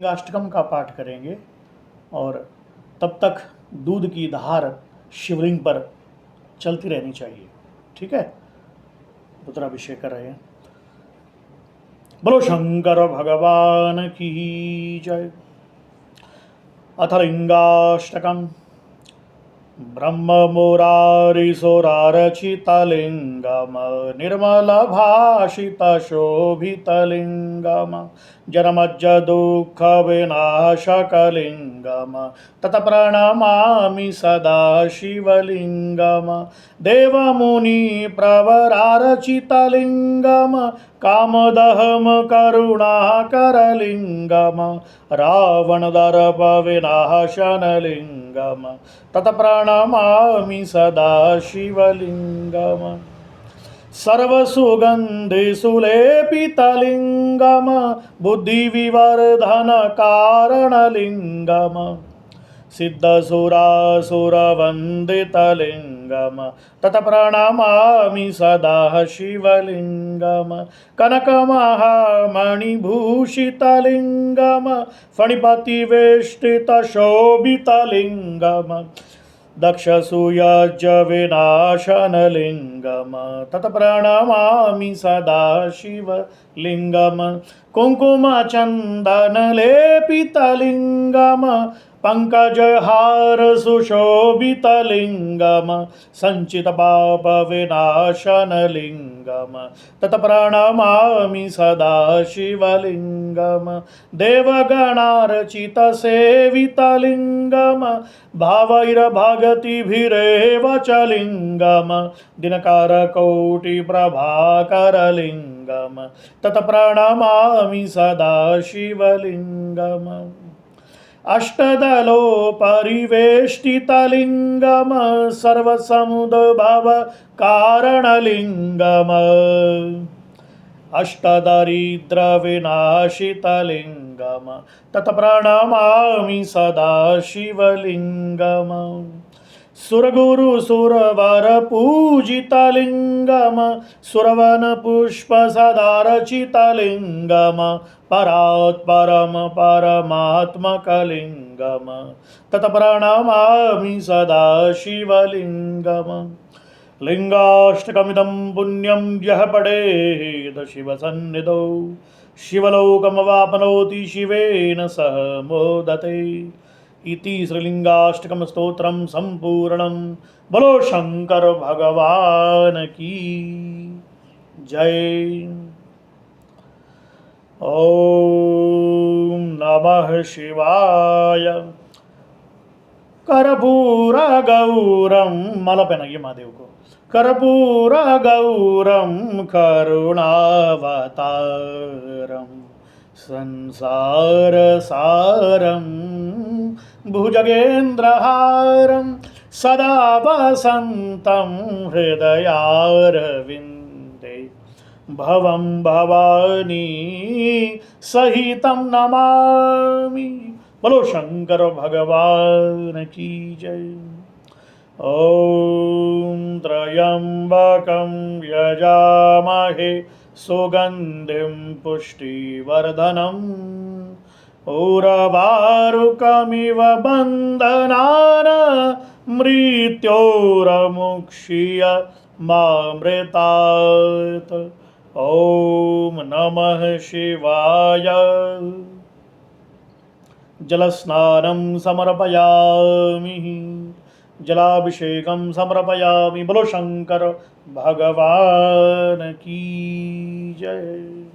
अष्टकम का पाठ करेंगे और तब तक दूध की धार शिवलिंग पर चलती रहनी चाहिए। ठीक है, रुद्राभिषेक कर रहे हैं। बोलो शंकर भगवान की जय। अथ लिंगाष्टकम। ब्रह्म मुरारिसुरारचितलिङ्गम निर्मलभाषितशोभितलिङ्गम जनमज्जदुःखविनाशकलिङ्गम तत्प्रणमामि सदा शिवलिङ्गम देवमुनिप्रवरारचितलिङ्गम कामदहम करुणाकरलिङ्गम रावणदर्पविनाशनलिङ्गम तत्प्रणमामि सदा शिवलिङ्गम सर्वसुगन्धिसुलेपितलिङ्गम बुद्धिविवर्धनकारणलिङ्गम सिद्धसुरासुरवन्दितलिङ्गम तत्प्रणमामि सदा शिवलिङ्गम कनकमहामणिभूषितलिङ्गम फणिपतिवेष्टितशोभितलिङ्गम दक्षसूयज्जविनाशनलिङ्गम तत्प्रणमामि सदा शिवलिङ्गम कुङ्कुमचन्दनलेपितलिङ्गम पंकजहार सुशोभितलिङ्गम सञ्चितपापविनाशनलिङ्गम तत्प्रणमामि सदा शिवलिङ्गम देवगणार्चितसेवितलिङ्गम भावैर्भगतिभिरेव च लिङ्गम दिनकारकोटिप्रभाकरलिङ्गम तत्प्रणमामि सदा शिवलिङ्गम अष्टदलोपरिवेष्टितलिङ्गम सर्वसमुद्भवकारणलिङ्गम अष्टदरिद्रविनाशितलिङ्गम तत्प्रणमामि सदा शिवलिङ्गम सुरगुरुसुरवरपूजितलिङ्गम सुरवनपुष्पसदारचितलिङ्गम परात्परम परमात्मकलिङ्गम तत्प्रणमामि सदा शिवलिङ्गम लिङ्गाष्टकमिदं पुण्यं यः पठेत् शिवसन्निधौ शिवलोकमवाप्नोति शिवेन सह मोदते इति श्रीलिंगाष्टकम स्तोत्रम संपूर्णम। बोलो शंकर भगवान की जय। ओम नमः शिवाय। कर्पूर गौरम, माला पहनाइए महादेव को। कर्पूर गौरम करुणावतारम संसार सारम भुजगेन्द्रहारं सदा वसन्तं हृदयारविन्दे भवं भवानी सहितं नमामि। बोलो शंकर भगवान की जय। ओम त्र्यंबकं यजामहे सुगंधिं पुष्टिवर्धनम् उर्वारुकमिव बन्धनान् मृत्योर्मुक्षीय मामृतात्। ओम नमः शिवाय। जलस्नानं समर्पयामि, जलाभिषेकं समर्पयामि। बोलो शंकर भगवान की जय।